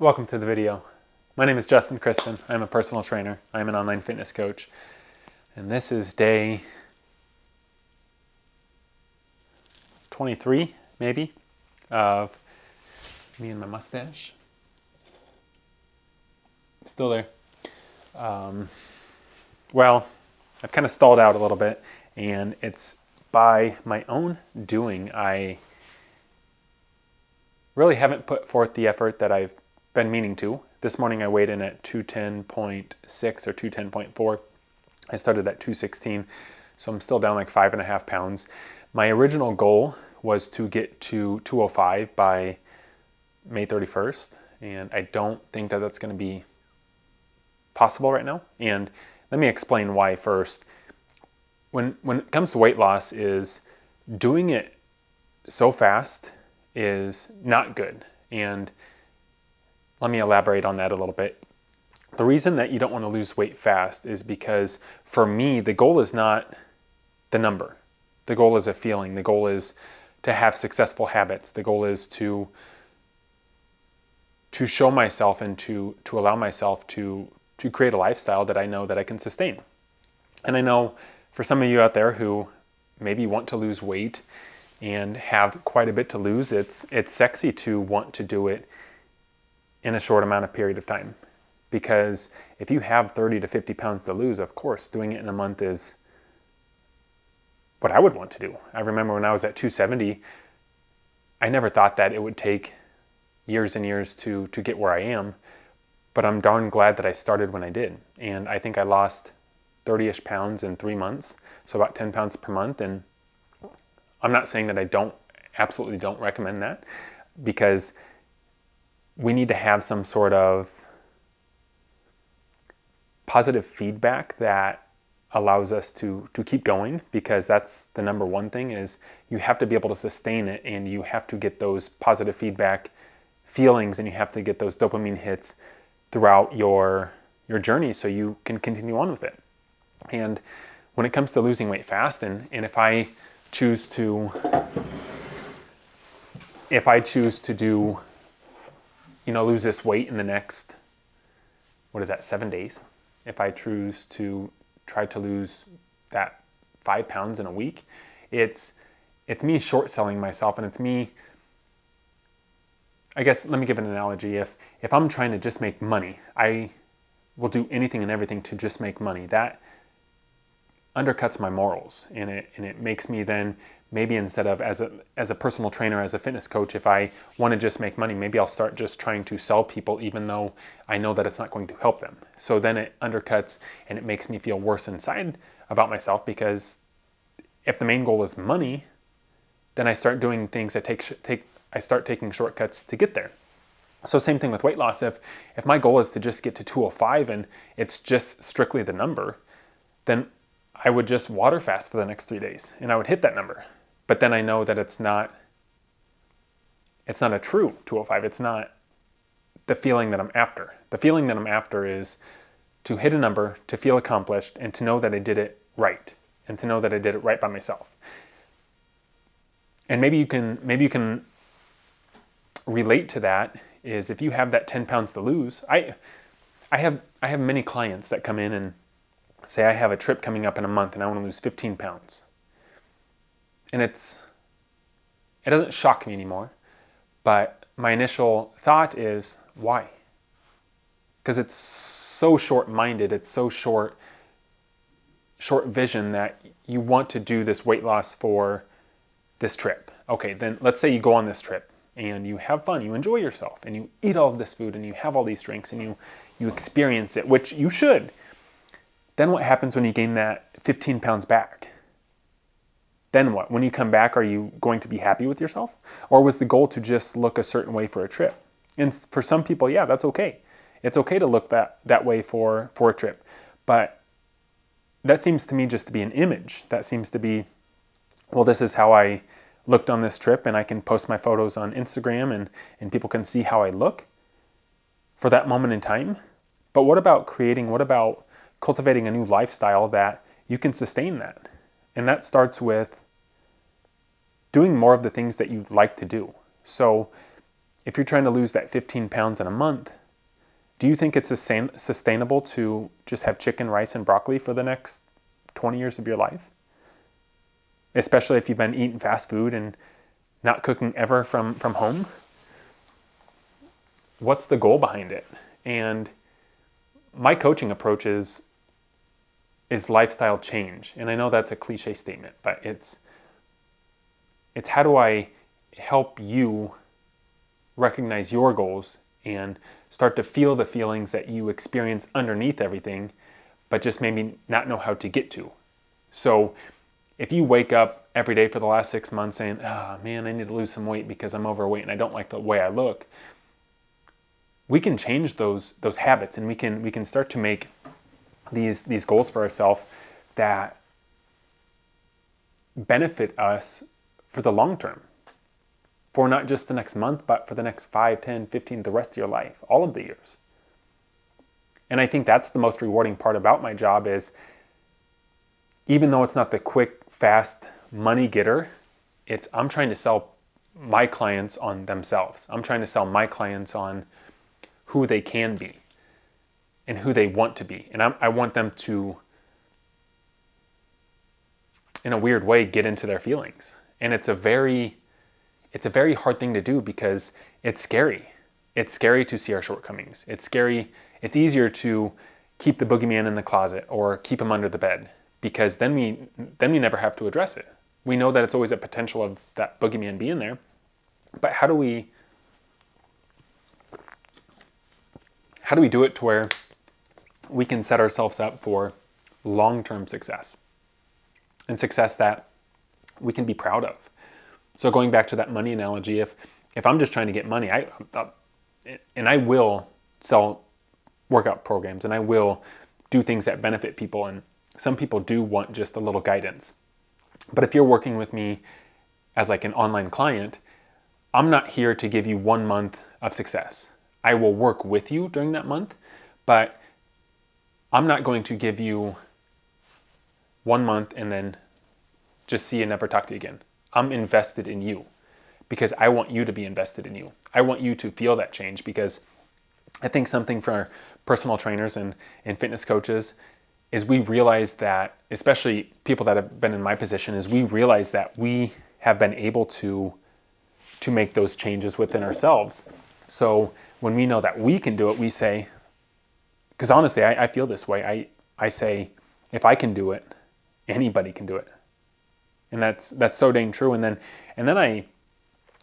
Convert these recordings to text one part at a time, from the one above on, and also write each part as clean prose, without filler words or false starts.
Welcome to the video. My name is Christen. I'm a personal trainer. I'm an online fitness coach. And this is day 23, maybe, of me and my mustache. Still there. Well, I've kind of stalled out a little bit, and it's by my own doing. I really haven't put forth the effort that I've been meaning to. This morning I weighed in at 210.6 or 210.4. I started at 216, so I'm still down like 5.5 pounds. My original goal was to get to 205 by May 31st, and I don't think that that's going to be possible right now. And let me explain why first. When it comes to weight loss, is doing it so fast is not good. And let me elaborate on that a little bit. The reason that you don't want to lose weight fast is because, for me, the goal is not the number. The goal is a feeling. The goal is to have successful habits. The goal is to show myself and to allow myself to create a lifestyle that I know that I can sustain. And I know for some of you out there who maybe want to lose weight and have quite a bit to lose, it's sexy to want to do it in a short amount of period of time. Because if you have 30 to 50 pounds to lose, of course, doing it in a month is what I would want to do. I remember when I was at 270, I never thought that it would take years and years to get where I am, but I'm darn glad that I started when I did. And I think I lost 30-ish pounds in 3 months, so about 10 pounds per month. And I'm not saying that I absolutely don't recommend that, because we need to have some sort of positive feedback that allows us to keep going, because that's the number one thing. Is you have to be able to sustain it, and you have to get those positive feedback feelings, and you have to get those dopamine hits throughout your journey so you can continue on with it. And when it comes to losing weight fast, and if I choose to do, lose this weight in the next, 7 days. If I choose to try to lose that 5 pounds in a week, it's me short selling myself, and it's me, I guess, let me give an analogy. If I'm trying to just make money, I will do anything and everything to just make money. That undercuts my morals, and it makes me then, maybe instead of as a personal trainer, as a fitness coach, if I want to just make money, maybe I'll start just trying to sell people, even though I know that it's not going to help them. So then it undercuts, and it makes me feel worse inside about myself, because if the main goal is money, then I start doing things that I start taking shortcuts to get there. So same thing with weight loss. If my goal is to just get to 205 and it's just strictly the number, then I would just water fast for the next 3 days, and I would hit that number. But then I know that it's not a true 205. It's not the feeling that I'm after. The feeling that I'm after is to hit a number, to feel accomplished, and to know that I did it right, and to know that I did it right by myself. And maybe you can relate to that. Is if you have that 10 pounds to lose. I have many clients that come in and say, I have a trip coming up in a month and I want to lose 15 pounds. And it doesn't shock me anymore, but my initial thought is, why? Because it's so short-minded, it's so short vision that you want to do this weight loss for this trip. Okay, then let's say you go on this trip and you have fun, you enjoy yourself, and you eat all of this food, and you have all these drinks, and you experience it, which you should. Then what happens when you gain that 15 pounds back? Then what? When you come back, are you going to be happy with yourself? Or was the goal to just look a certain way for a trip? And for some people, yeah, that's okay. It's okay to look that way for a trip. But that seems to me just to be an image. That seems to be, well, this is how I looked on this trip, and I can post my photos on Instagram, and people can see how I look for that moment in time. But what about cultivating a new lifestyle that you can sustain that? And that starts with doing more of the things that you like to do. So if you're trying to lose that 15 pounds in a month, do you think it's sustainable to just have chicken, rice, and broccoli for the next 20 years of your life? Especially if you've been eating fast food and not cooking ever from home. What's the goal behind it? And my coaching approach is lifestyle change. And I know that's a cliche statement, but it's how do I help you recognize your goals and start to feel the feelings that you experience underneath everything, but just maybe not know how to get to. So if you wake up every day for the last 6 months saying, oh man, I need to lose some weight because I'm overweight and I don't like the way I look, we can change those habits, and we can start to make these goals for ourselves that benefit us for the long term, for not just the next month, but for the next 5, 10, 15, the rest of your life, all of the years. And I think that's the most rewarding part about my job is, even though it's not the quick, fast money getter, I'm trying to sell my clients on themselves. I'm trying to sell my clients on who they can be and who they want to be. And I want them to, in a weird way, get into their feelings. And it's a very hard thing to do because it's scary. It's scary to see our shortcomings. It's scary. It's easier to keep the boogeyman in the closet or keep him under the bed, because then we never have to address it. We know that it's always a potential of that boogeyman being there. But how do we do it to where we can set ourselves up for long-term success, and success that we can be proud of? So going back to that money analogy, if I'm just trying to get money, I will sell workout programs and I will do things that benefit people, and some people do want just a little guidance. But if you're working with me as like an online client, I'm not here to give you 1 month of success. I will work with you during that month, but I'm not going to give you 1 month and then just see you and never talk to you again. I'm invested in you because I want you to be invested in you. I want you to feel that change, because I think something for our personal trainers and fitness coaches is we realize that, especially people that have been in my position, is we realize that we have been able to make those changes within ourselves. So when we know that we can do it, we say, because honestly, I feel this way. I say, if I can do it, anybody can do it. And that's so dang true. And then I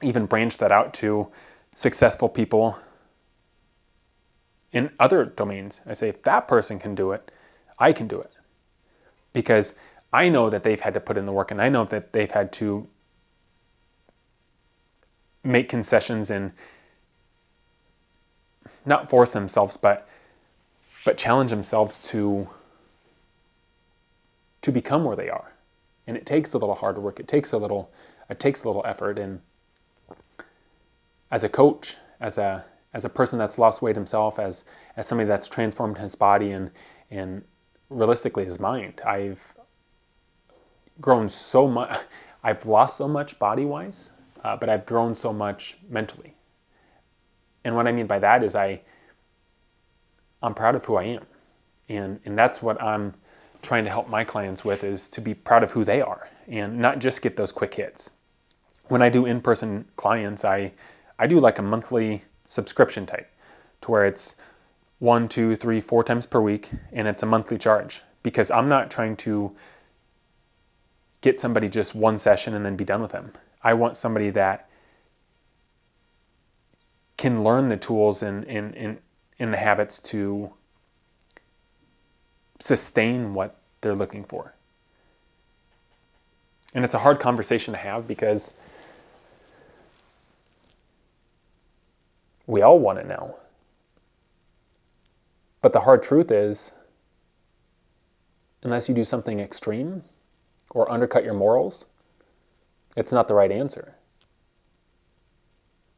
even branch that out to successful people in other domains. I say, if that person can do it, I can do it. Because I know that they've had to put in the work, and I know that they've had to make concessions and not force themselves, but challenge themselves to become where they are. And it takes a little hard work. It takes a little effort. And as a coach, as a person that's lost weight himself, as somebody that's transformed his body and realistically his mind, I've grown so much. I've lost so much body-wise, but I've grown so much mentally. And what I mean by that is I'm proud of who I am. And that's what I'm trying to help my clients with, is to be proud of who they are and not just get those quick hits. When I do in-person clients, I do like a monthly subscription type, to where it's 1, 2, 3, 4 times per week, and it's a monthly charge, because I'm not trying to get somebody just one session and then be done with them. I want somebody that can learn the tools and the habits to sustain what they're looking for. And it's a hard conversation to have, because we all want it now. But the hard truth is, unless you do something extreme or undercut your morals, it's not the right answer.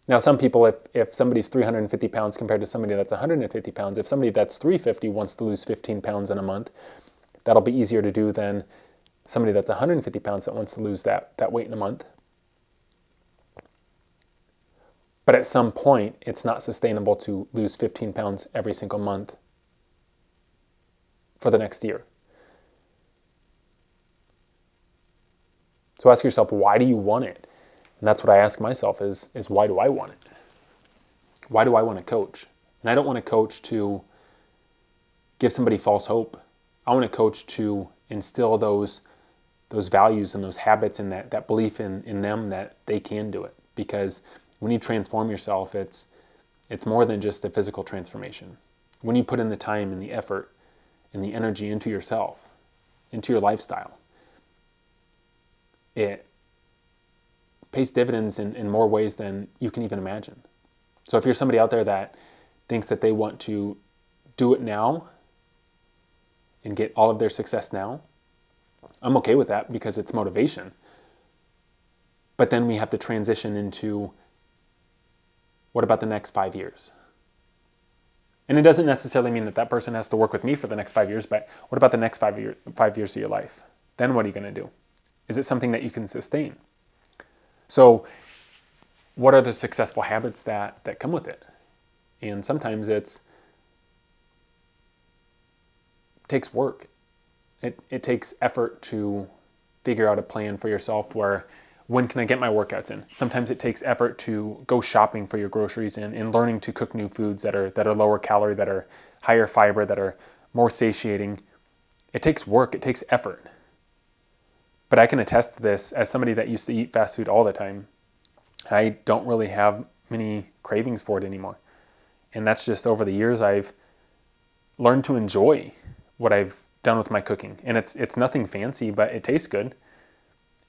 Now, some people, if somebody's 350 pounds compared to somebody that's 150 pounds, if somebody that's 350 wants to lose 15 pounds in a month, that'll be easier to do than somebody that's 150 pounds that wants to lose that weight in a month. But at some point, it's not sustainable to lose 15 pounds every single month for the next year. So ask yourself, why do you want it? And that's what I ask myself is why do I want it? Why do I want to coach? And I don't want to coach to give somebody false hope. I want to coach to instill those values and those habits and that belief in them that they can do it. Because when you transform yourself, it's more than just a physical transformation. When you put in the time and the effort and the energy into yourself, into your lifestyle, it pays dividends in more ways than you can even imagine. So if you're somebody out there that thinks that they want to do it now and get all of their success now, I'm okay with that because it's motivation. But then we have to transition into, what about the next 5 years? And it doesn't necessarily mean that person has to work with me for the next 5 years, but what about the next 5 years of your life? Then what are you going to do? Is it something that you can sustain? So what are the successful habits that come with it? And sometimes it takes work. It takes effort to figure out a plan for yourself where, when can I get my workouts in? Sometimes it takes effort to go shopping for your groceries and learning to cook new foods that are lower calorie, that are higher fiber, that are more satiating. It takes work, it takes effort. But I can attest to this as somebody that used to eat fast food all the time. I don't really have many cravings for it anymore. And that's just over the years I've learned to enjoy what I've done with my cooking. And it's nothing fancy, but it tastes good.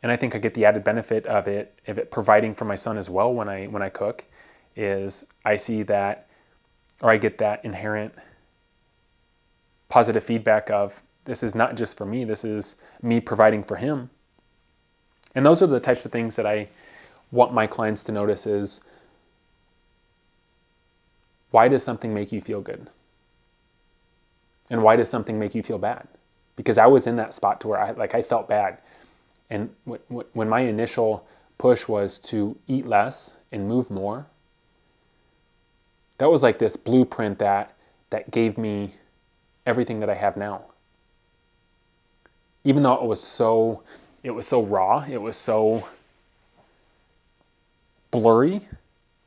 And I think I get the added benefit of it providing for my son as well when I cook, is I see that, or I get that inherent positive feedback of, this is not just for me, this is me providing for him. And those are the types of things that I want my clients to notice is, why does something make you feel good? And why does something make you feel bad? Because I was in that spot to where I felt bad. And when my initial push was to eat less and move more, that was like this blueprint that gave me everything that I have now. Even though it was so raw, it was so blurry,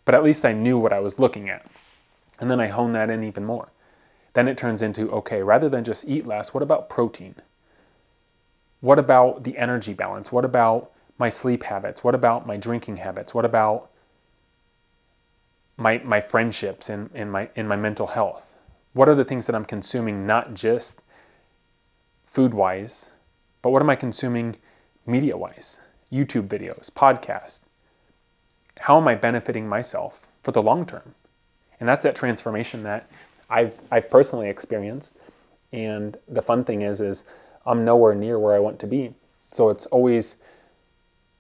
but at least I knew what I was looking at. And then I honed that in even more. Then it turns into, okay, rather than just eat less, what about protein? What about the energy balance? What about my sleep habits? What about my drinking habits? What about my friendships and my mental health? What are the things that I'm consuming, not just food-wise, but what am I consuming media-wise? YouTube videos, podcasts. How am I benefiting myself for the long term? And that's that transformation that I've personally experienced. And the fun thing is I'm nowhere near where I want to be. So it's always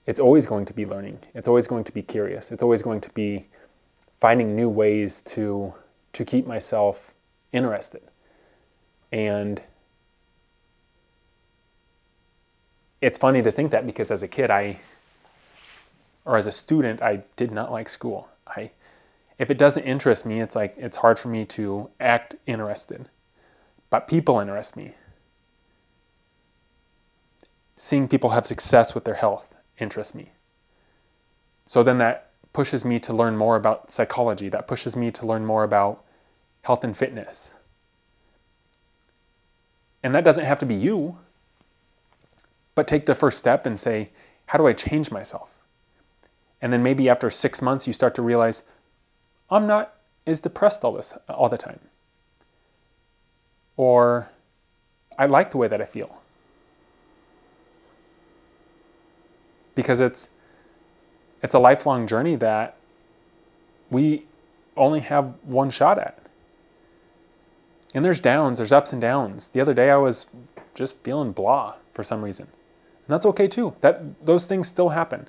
going to be learning. It's always going to be curious. It's always going to be finding new ways to keep myself interested. And it's funny to think that, because as a kid, or as a student, I did not like school. If it doesn't interest me, it's hard for me to act interested. But people interest me. Seeing people have success with their health interests me. So then that pushes me to learn more about psychology. That pushes me to learn more about health and fitness. And that doesn't have to be you. But take the first step and say, how do I change myself? And then maybe after 6 months, you start to realize, I'm not as depressed all the time. Or I like the way that I feel. Because it's a lifelong journey that we only have one shot at. And there's downs, there's ups and downs. The other day I was just feeling blah for some reason. And that's okay too. Those things still happen.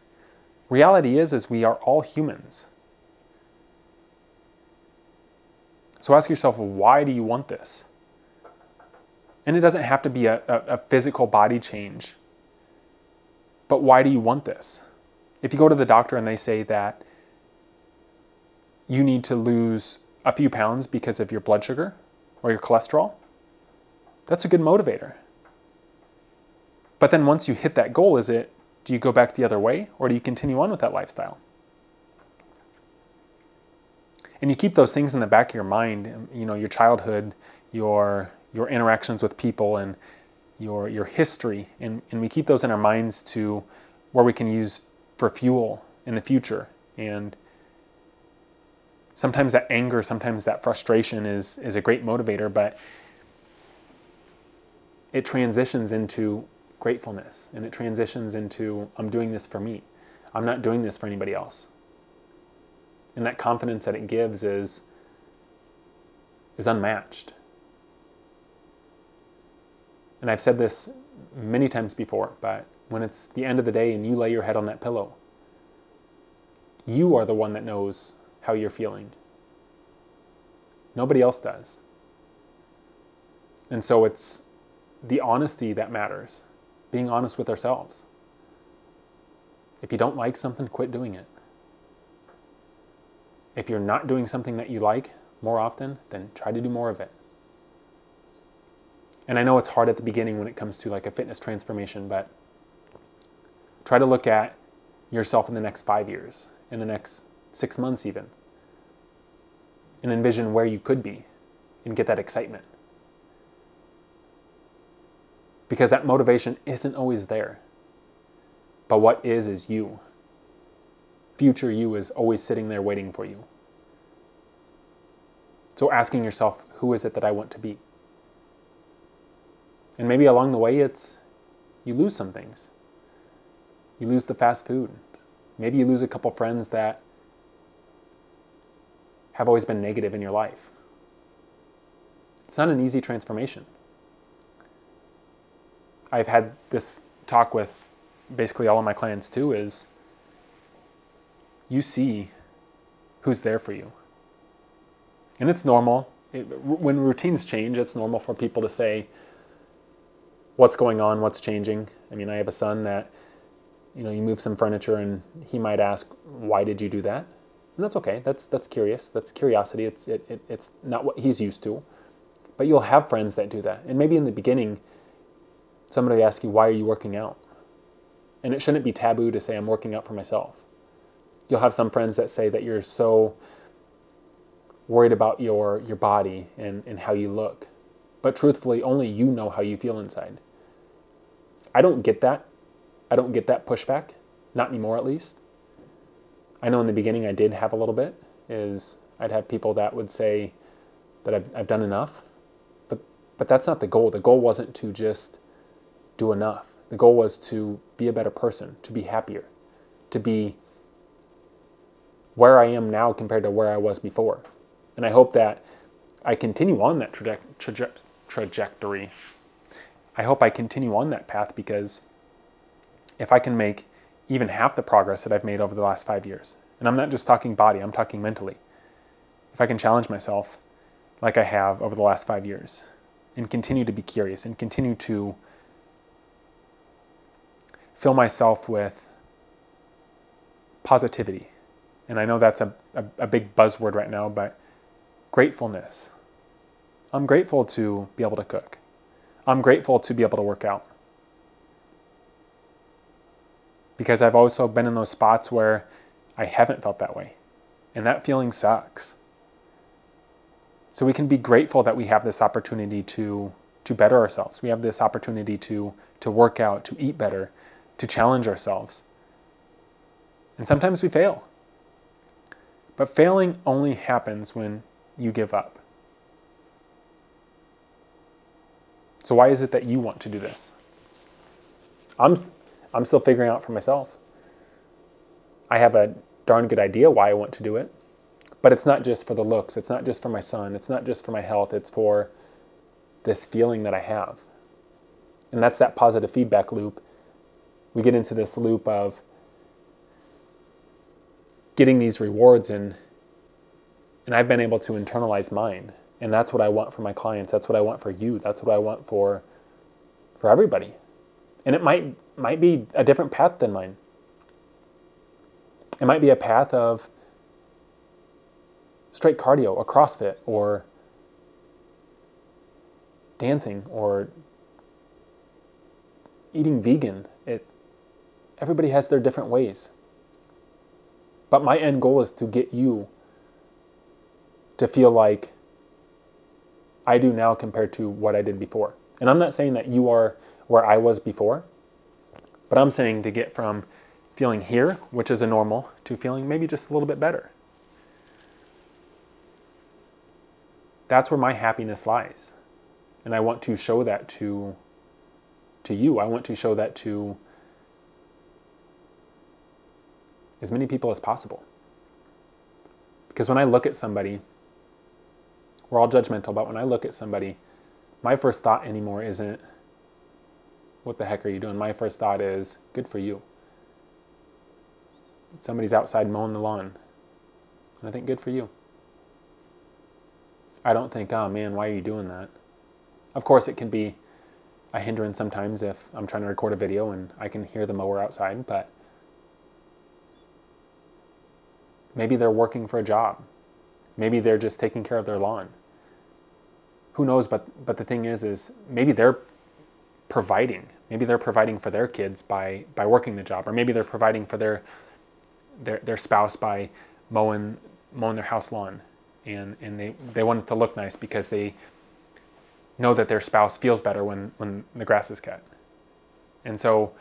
Reality is we are all humans. So ask yourself, why do you want this? And it doesn't have to be a physical body change. But why do you want this? If you go to the doctor and they say that you need to lose a few pounds because of your blood sugar or your cholesterol, that's a good motivator. But then once you hit that goal, do you go back the other way, or do you continue on with that lifestyle? And you keep those things in the back of your mind, your childhood, your interactions with people, and your history, and we keep those in our minds to where we can use for fuel in the future. And sometimes that anger, sometimes that frustration is a great motivator, but it transitions into gratefulness, and it transitions into, I'm doing this for me. I'm not doing this for anybody else. And that confidence that it gives is unmatched. And I've said this many times before, but when it's the end of the day and you lay your head on that pillow, you are the one that knows how you're feeling. Nobody else does. And so it's the honesty that matters. Being honest with ourselves. If you don't like something, quit doing it. If you're not doing something that you like more often, then try to do more of it. And I know it's hard at the beginning when it comes to like a fitness transformation, but try to look at yourself in the next 5 years, in the next 6 months even, and envision where you could be and get that excitement. Because that motivation isn't always there. But what is you. Future you is always sitting there waiting for you. So asking yourself, who is it that I want to be? And maybe along the way you lose some things. You lose the fast food. Maybe you lose a couple friends that have always been negative in your life. It's not an easy transformation. I've had this talk with basically all of my clients too, is you see who's there for you. And it's normal. When routines change, it's normal for people to say, what's going on, what's changing? I mean, I have a son that, you move some furniture and he might ask, why did you do that? And that's okay. That's curious. That's curiosity. It's not what he's used to. But you'll have friends that do that. And maybe in the beginning, somebody asks you, why are you working out? And it shouldn't be taboo to say, I'm working out for myself. You'll have some friends that say that you're so worried about your body and how you look. But truthfully, only you know how you feel inside. I don't get that. I don't get that pushback. Not anymore, at least. I know in the beginning I did have a little bit. I'd have people that would say that I've done enough. But that's not the goal. The goal wasn't to just do enough. The goal was to be a better person, to be happier, to be where I am now compared to where I was before. And I hope that I continue on that trajectory. I hope I continue on that path, because if I can make even half the progress that I've made over the last 5 years, and I'm not just talking body, I'm talking mentally. If I can challenge myself like I have over the last 5 years and continue to be curious and continue to fill myself with positivity. And I know that's a big buzzword right now, but gratefulness. I'm grateful to be able to cook. I'm grateful to be able to work out. Because I've also been in those spots where I haven't felt that way. And that feeling sucks. So we can be grateful that we have this opportunity to better ourselves. We have this opportunity to work out, to eat better, to challenge ourselves. And sometimes we fail. But failing only happens when you give up. So why is it that you want to do this? I'm still figuring out for myself. I have a darn good idea why I want to do it. But it's not just for the looks. It's not just for my son. It's not just for my health. It's for this feeling that I have. And that's that positive feedback loop. We get into this loop of getting these rewards, and I've been able to internalize mine. And that's what I want for my clients. That's what I want for you. That's what I want for everybody. And it might be a different path than mine. It might be a path of straight cardio or CrossFit or dancing or eating vegan. Everybody has their different ways. But my end goal is to get you to feel like I do now compared to what I did before. And I'm not saying that you are where I was before, but I'm saying to get from feeling here, which is a normal, to feeling maybe just a little bit better. That's where my happiness lies. And I want to show that to you. I want to show that to as many people as possible. Because when I look at somebody, we're all judgmental, but when I look at somebody, my first thought anymore isn't, what the heck are you doing? My first thought is, good for you. Somebody's outside mowing the lawn. And I think, good for you. I don't think, oh man, why are you doing that? Of course, it can be a hindrance sometimes if I'm trying to record a video and I can hear the mower outside, but maybe they're working for a job. Maybe they're just taking care of their lawn. Who knows, but the thing is maybe they're providing. Maybe they're providing for their kids by working the job, or maybe they're providing for their spouse by mowing their house lawn. And they want it to look nice because they know that their spouse feels better when the grass is cut. And so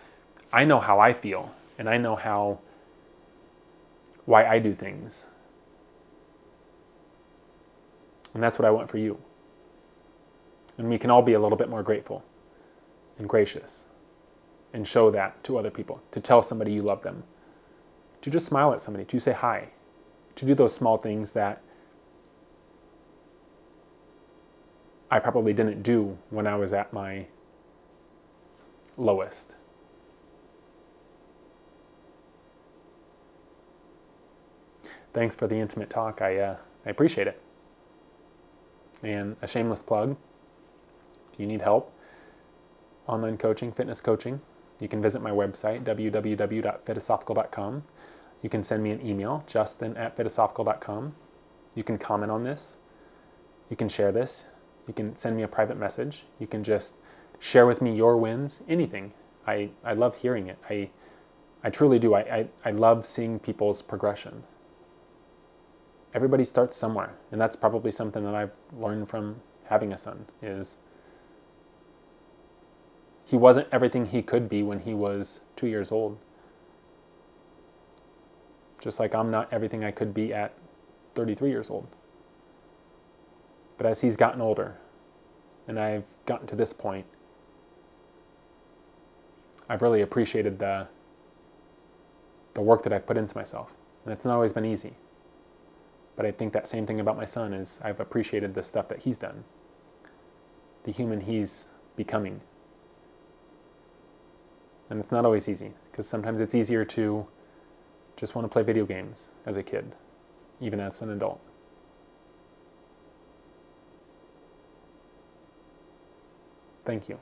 I know how I feel, and I know why I do things. And that's what I want for you. And we can all be a little bit more grateful and gracious and show that to other people, to tell somebody you love them, to just smile at somebody, to say hi, to do those small things that I probably didn't do when I was at my lowest. Thanks for the intimate talk. I appreciate it. And a shameless plug, if you need help, online coaching, fitness coaching, you can visit my website, www.fitasophical.com. You can send me an email, justin@fitasophical.com. You can comment on this. You can share this. You can send me a private message. You can just share with me your wins, anything. I love hearing it. I truly do. I love seeing people's progression. Everybody starts somewhere, and that's probably something that I've learned from having a son, is he wasn't everything he could be when he was 2 years old. Just like I'm not everything I could be at 33 years old. But as he's gotten older, and I've gotten to this point, I've really appreciated the work that I've put into myself. And it's not always been easy. But I think that same thing about my son is I've appreciated the stuff that he's done, the human he's becoming. And it's not always easy, because sometimes it's easier to just want to play video games as a kid, even as an adult. Thank you.